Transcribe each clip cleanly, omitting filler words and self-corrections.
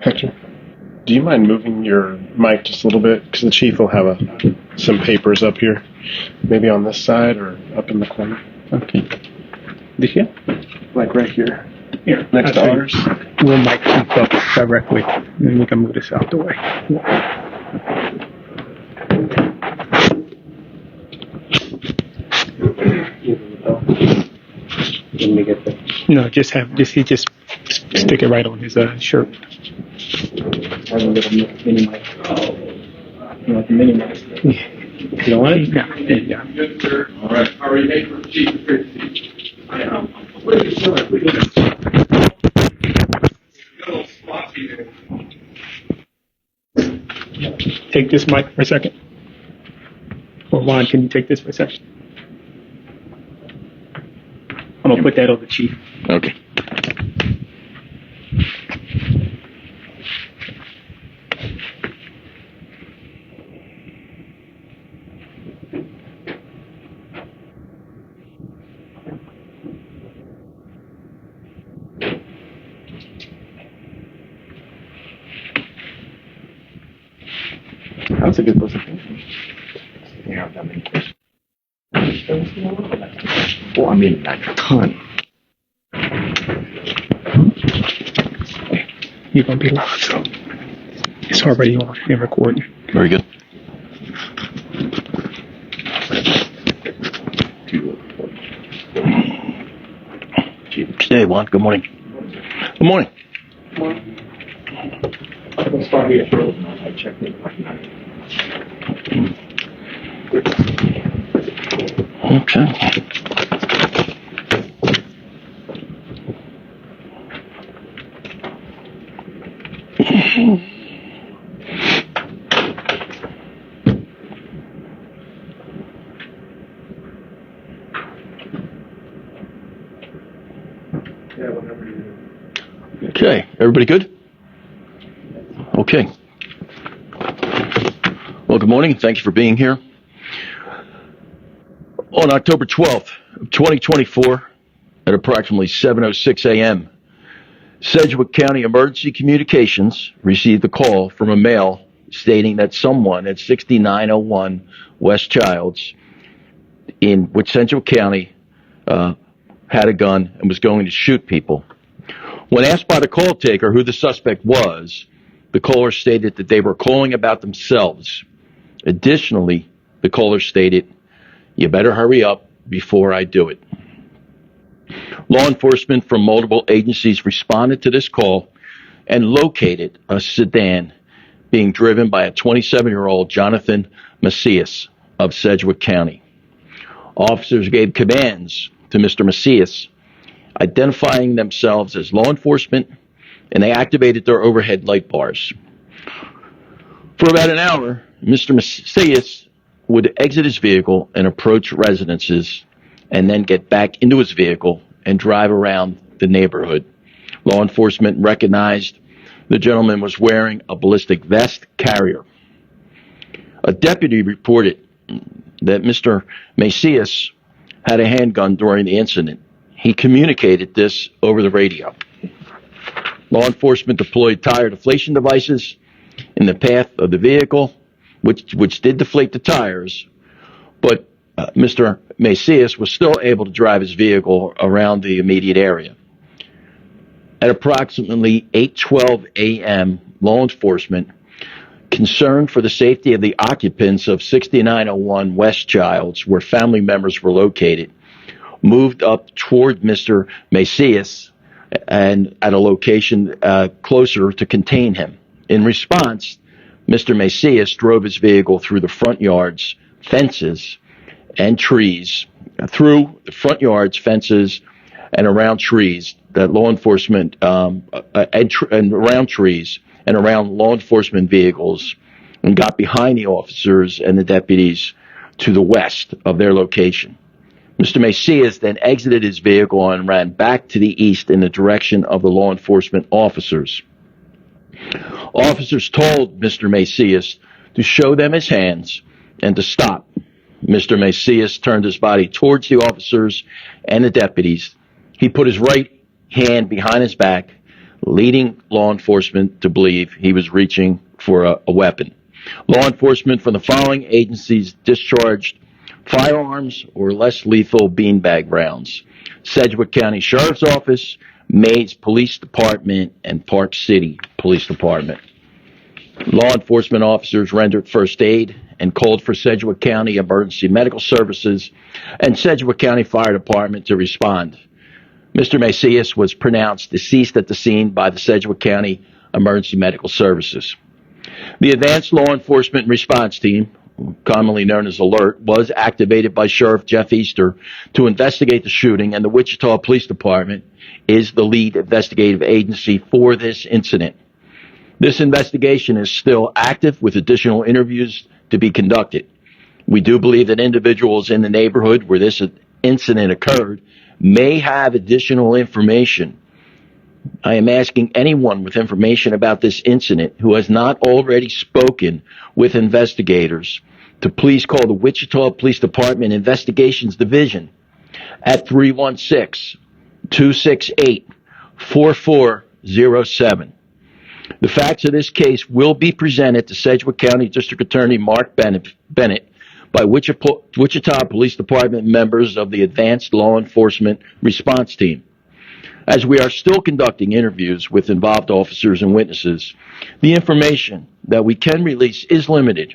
Hector, do you mind moving your mic just a little bit? Because the chief will have some papers up here. Maybe on this side or up in the corner. Okay. This here? Like right here. Here. Next to ours. We'll mic keep up directly, and we can move this out the way. When we get there. No, just stick it right on his shirt. Have a little mini mic. You want the mini mic? You don't want it? Yeah. Good, sir. All right. How are you made for Chief of I am. What do you feel like we got a little sloppy there. Take this mic for a second. Or Juan, can you take this for a second? I'm gonna put that on the chief. Okay. That's a good presentation. Yeah, that many questions. Well, I mean, like a ton. You're gonna be live, so it's already on and recording. Very good. Hey, Juan. Good morning. Good morning. Let's start here. I checked it. Okay. Okay, everybody good? Okay. Well, good morning. Thank you for being here. On October 12th, 2024, at approximately 7:06 a.m., Sedgwick County Emergency Communications received a call from a male stating that someone at 6901 West Childs in Sedgwick County had a gun and was going to shoot people. When asked by the call taker who the suspect was, the caller stated that they were calling about themselves. Additionally, the caller stated, "You better hurry up before I do it." Law enforcement from multiple agencies responded to this call and located a sedan being driven by a 27-year-old Jonathan Macias of Sedgwick County. Officers gave commands to Mr. Macias, identifying themselves as law enforcement, and they activated their overhead light bars. For about an hour, Mr. Macias would exit his vehicle and approach residences and then get back into his vehicle and drive around the neighborhood. Law enforcement recognized the gentleman was wearing a ballistic vest carrier. A deputy reported that Mr. Macias had a handgun during the incident. He communicated this over the radio. Law enforcement deployed tire deflation devices in the path of the vehicle, which did deflate the tires, but Mr. Macias was still able to drive his vehicle around the immediate area. At approximately 8:12 a.m., law enforcement, concerned for the safety of the occupants of 6901 West Childs, where family members were located, moved up toward Mr. Macias and at a location closer to contain him. In response, Mr. Macias drove his vehicle through the front yards, fences, and trees, through the front yards, fences, and around trees that law enforcement, and around trees and around law enforcement vehicles, and got behind the officers and the deputies to the west of their location. Mr. Macias then exited his vehicle and ran back to the east in the direction of the law enforcement officers. Officers told Mr. Macias to show them his hands and to stop. Mr. Macias turned his body towards the officers and the deputies. He put his right hand behind his back, leading law enforcement to believe he was reaching for a weapon. Law enforcement from the following agencies discharged firearms or less lethal beanbag rounds: Sedgwick County Sheriff's Office, Maize Police Department, and Park City Police Department. Law enforcement officers rendered first aid and called for Sedgwick County Emergency Medical Services and Sedgwick County Fire Department to respond. Mr. Macias was pronounced deceased at the scene by the Sedgwick County Emergency Medical Services. The Advanced Law Enforcement Response Team, commonly known as ALERT, was activated by Sheriff Jeff Easter to investigate the shooting, and the Wichita Police Department is the lead investigative agency for this incident. This investigation is still active with additional interviews to be conducted. We do believe that individuals in the neighborhood where this incident occurred may have additional information. I am asking anyone with information about this incident who has not already spoken with investigators to please call the Wichita Police Department Investigations Division at 316-268-4407. The facts of this case will be presented to Sedgwick County District Attorney Mark Bennett by Wichita Police Department members of the Advanced Law Enforcement Response Team. As we are still conducting interviews with involved officers and witnesses, the information that we can release is limited.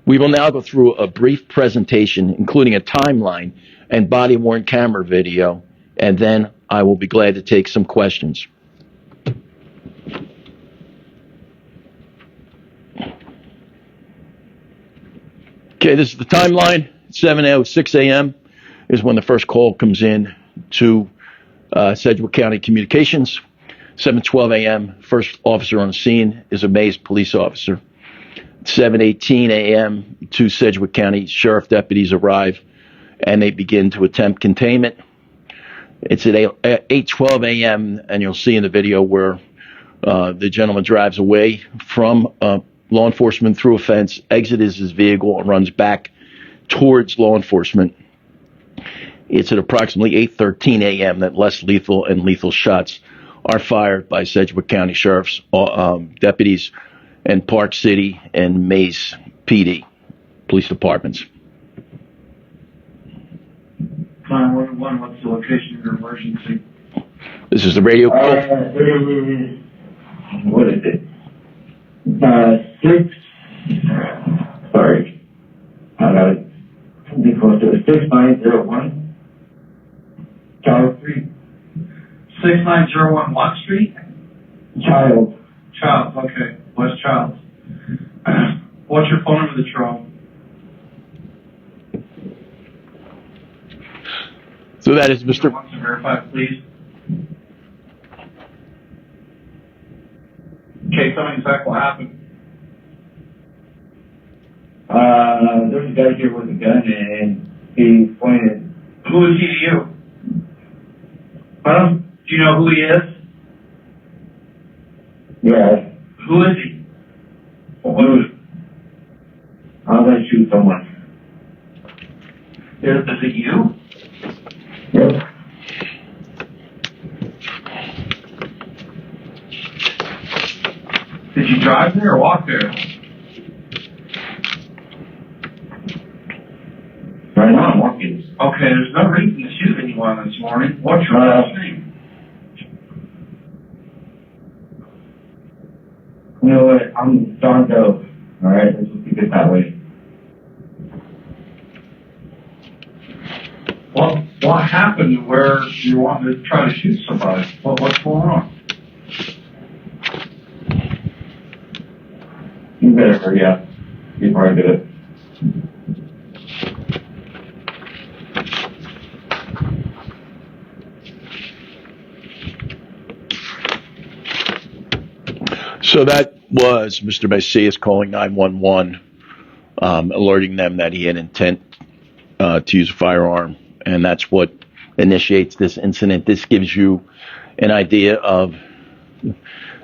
We will now go through a brief presentation, including a timeline and body-worn camera video, and then I will be glad to take some questions. Okay, this is the timeline. 7:06 a.m. is when the first call comes in to Sedgwick County Communications. 7:12 a.m., first officer on the scene is a Maize police officer. 7:18 a.m., two Sedgwick County sheriff deputies arrive, and they begin to attempt containment. It's at 8:12 a.m., and you'll see in the video where the gentleman drives away from law enforcement through a fence, exits his vehicle, and runs back towards law enforcement. It's at approximately 8:13 a.m. that less lethal and lethal shots are fired by Sedgwick County Sheriff's deputies and Park City and Maize PD police departments. 911, what's the location of your emergency? This is the radio call. What is it? 6. Sorry. I got it. Be close to it. 6901. Child Street. 6901 what street? Child. Child, okay. West Child. What's your phone number that you're on? So that is Mr. Wants to verify, please. Okay, tell me exactly what happened. There's a guy here with a gun and he pointed. Who is he to you? Huh? Do you know who he is? Yeah. Who is he? I was gonna shoot someone. Is it you? Yep. Did you drive there or walk there? Right now I'm walking. Okay, there's no reason to shoot anyone this morning. What's your last name? You know what? I'm John Doe. Alright, let's just keep it that way. What happened where you wanted to try to shoot somebody? What's going on? You better hurry up before I do it. So that was Mr. Macias calling 911 alerting them that he had intent to use a firearm, and that's what initiates this incident. This gives you an idea of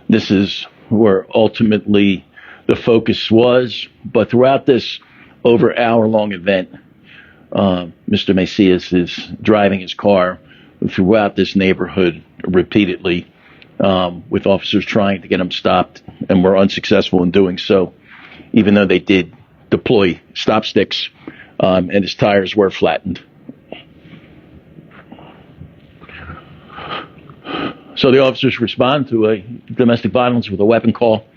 this is where ultimately the focus was, but throughout this over hour-long event, Mr. Macias is driving his car throughout this neighborhood repeatedly, with officers trying to get him stopped, and were unsuccessful in doing so, even though they did deploy stop sticks, and his tires were flattened. So the officers respond to a domestic violence with a weapon call.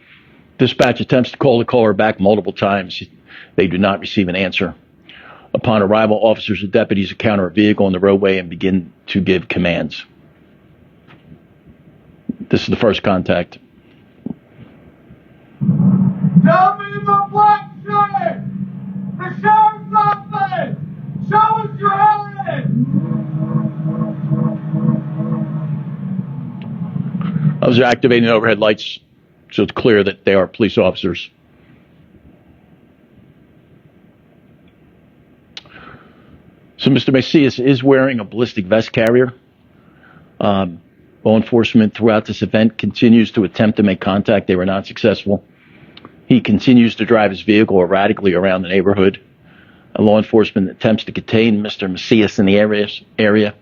Dispatch attempts to call the caller back multiple times. They do not receive an answer. Upon arrival, officers and deputies encounter a vehicle on the roadway and begin to give commands. This is the first contact. Tell me the black shirt! The sheriff's office! Show us your evidence! Officers are activating overhead lights, so it's clear that they are police officers. So Mr. Macias is wearing a ballistic vest carrier. Law enforcement throughout this event continues to attempt to make contact. They were not successful. He continues to drive his vehicle erratically around the neighborhood. Law enforcement attempts to contain Mr. Macias in the area,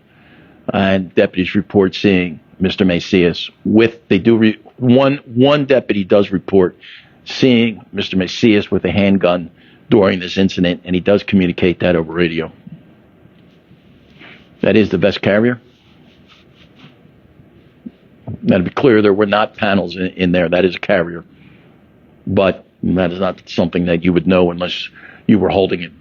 and deputies report seeing Mr. Macias one deputy does report seeing Mr. Macias with a handgun during this incident, and he does communicate that over radio. That is the vest carrier. Now, to be clear, there were not panels in there. That is a carrier. But that is not something that you would know unless you were holding it.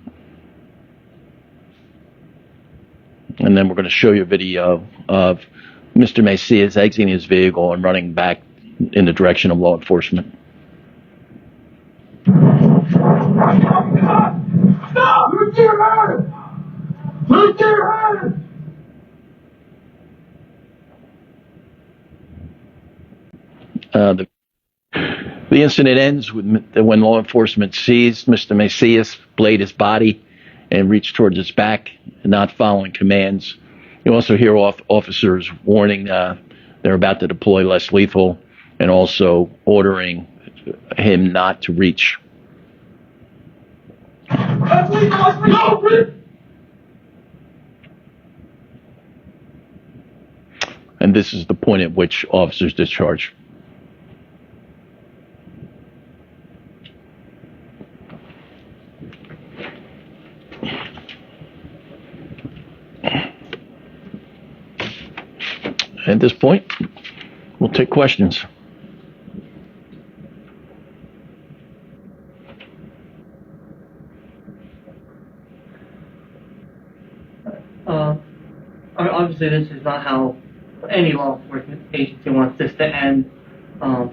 And then we're going to show you a video of Mr. Macias exiting his vehicle and running back in the direction of law enforcement. Stop! Put your hand! Put your hand! The incident ends when law enforcement seized Mr. Macias, laid his body, and reached towards his back, not following commands. You also hear officers warning they're about to deploy less lethal, and also ordering him not to reach. And this is the point at which officers discharge. At this point, we'll take questions. Obviously, this is not how any law enforcement agency wants this to end. I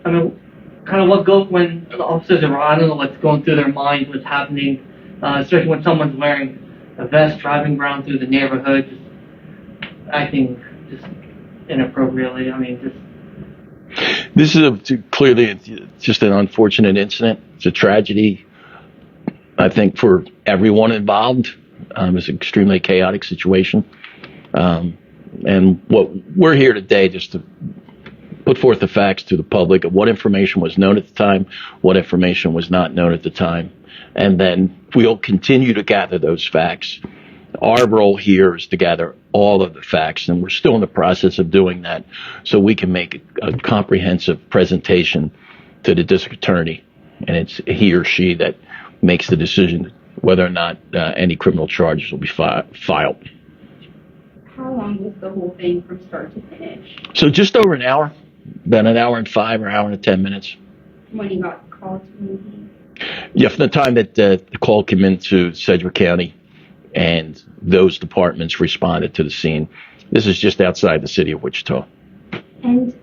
mean, kind of what goes when the officers are, I don't know what's going through their minds, what's happening, especially when someone's wearing a vest driving around through the neighborhood, just acting just inappropriately. I mean, This is clearly just an unfortunate incident. It's a tragedy, I think, for everyone involved. It's an extremely chaotic situation. And what we're here today just to put forth the facts to the public of what information was known at the time, what information was not known at the time. And then we'll continue to gather those facts. Our role here is to gather all of the facts, and we're still in the process of doing that so we can make a comprehensive presentation to the district attorney, and it's he or she that makes the decision whether or not any criminal charges will be filed. How long was the whole thing from start to finish? So just over an hour, about an hour and 5 or hour and 10 minutes. When you got called to movie? Yeah, from the time that the call came into Sedgwick County and those departments responded to the scene. This is just outside the city of Wichita. And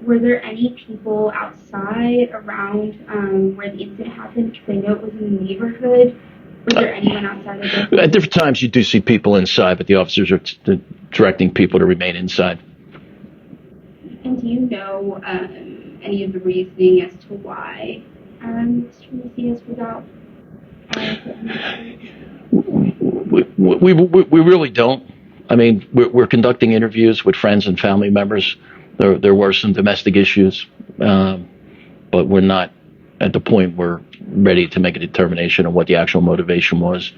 were there any people outside around where the incident happened? Because I know it was in the neighborhood. Was there anyone outside of the... At different times you do see people inside, but the officers are directing people to remain inside. And do you know any of the reasoning as to why Mr. Macias was out? We really don't. I mean, we're conducting interviews with friends and family members. There were some domestic issues, but we're not at the point we're ready to make a determination of what the actual motivation was.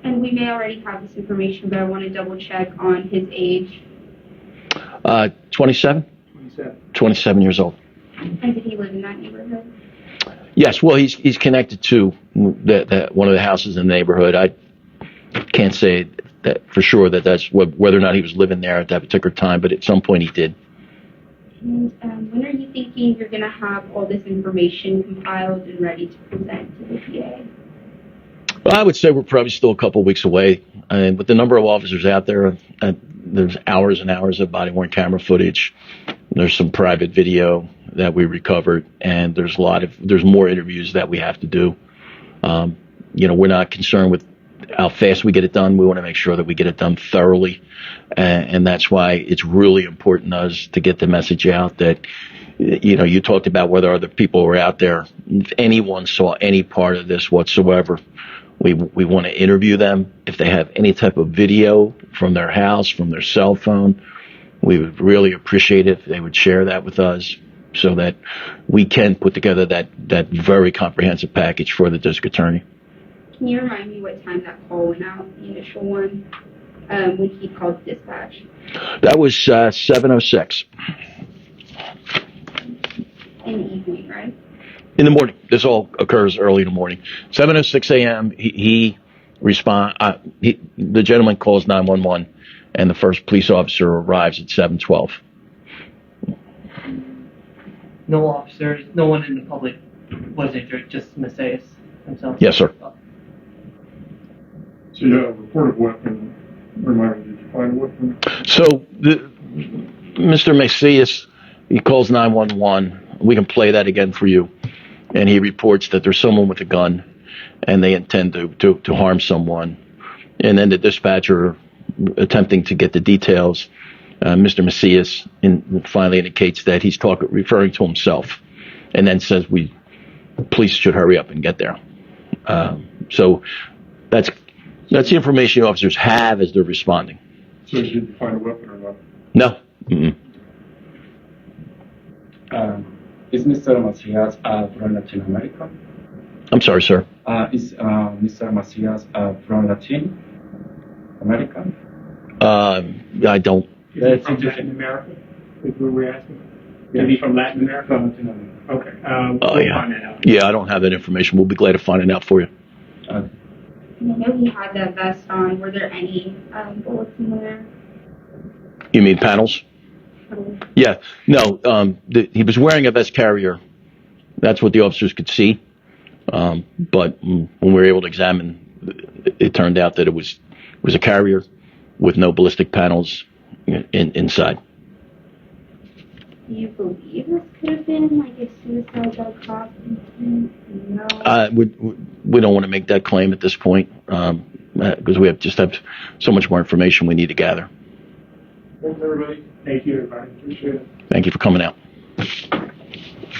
And we may already have this information, but I want to double check on his age. 27? 27 years old. And did he live in that neighborhood? Yes, well, he's connected to one of the houses in the neighborhood. I can't say that for sure that's whether or not he was living there at that particular time, but at some point he did. And when are you thinking you're going to have all this information compiled and ready to present to the PA? Well, I would say we're probably still a couple of weeks away. And with the number of officers out there, there's hours and hours of body-worn camera footage. There's some private video that we recovered, and there's more interviews that we have to do. We're not concerned with how fast we get it done. We want to make sure that we get it done thoroughly, and that's why it's really important to us to get the message out that, you talked about whether other people were out there. If anyone saw any part of this whatsoever, we want to interview them. If they have any type of video from their house, from their cell phone, we would really appreciate it if they would share that with us so that we can put together that very comprehensive package for the district attorney. Can you remind me what time that call went out, the initial one, when he called dispatch? That was 7:06. In the evening, right? In the morning. This all occurs early in the morning. 7:06 a.m. The gentleman calls 911, and the first police officer arrives at 7:12. No officers, no one in the public was injured, just Macias himself. Yes, sir. So you have a reported weapon. Remind me, did you find a weapon? So Mr. Macias, he calls 911. We can play that again for you. And he reports that there's someone with a gun and they intend to harm someone. And then the dispatcher, attempting to get the details, Mr. Macias finally indicates that he's referring to himself, and then says police should hurry up and get there. So that's the information officers have as they're responding. So did you find a weapon or not? No. Mm-mm. Is Mr. Macias from Latin America? I'm sorry, sir. Is Mr. Macias from Latin America? I don't. Is he from Latin America? Is what we're asking. Is he from Latin America? Okay. We'll find that out. Yeah, I don't have that information. We'll be glad to find it out for you. And I know he had that vest on. Were there any bullets in there? You mean panels? Yeah. No, he was wearing a vest carrier. That's what the officers could see. But when we were able to examine, it turned out that it was a carrier with no ballistic panels inside. Do you believe this could have been like a suicide by cop incident? No. We don't want to make that claim at this point because we have so much more information we need to gather. Thanks, everybody. Thank you, everybody. Appreciate it. Thank you for coming out.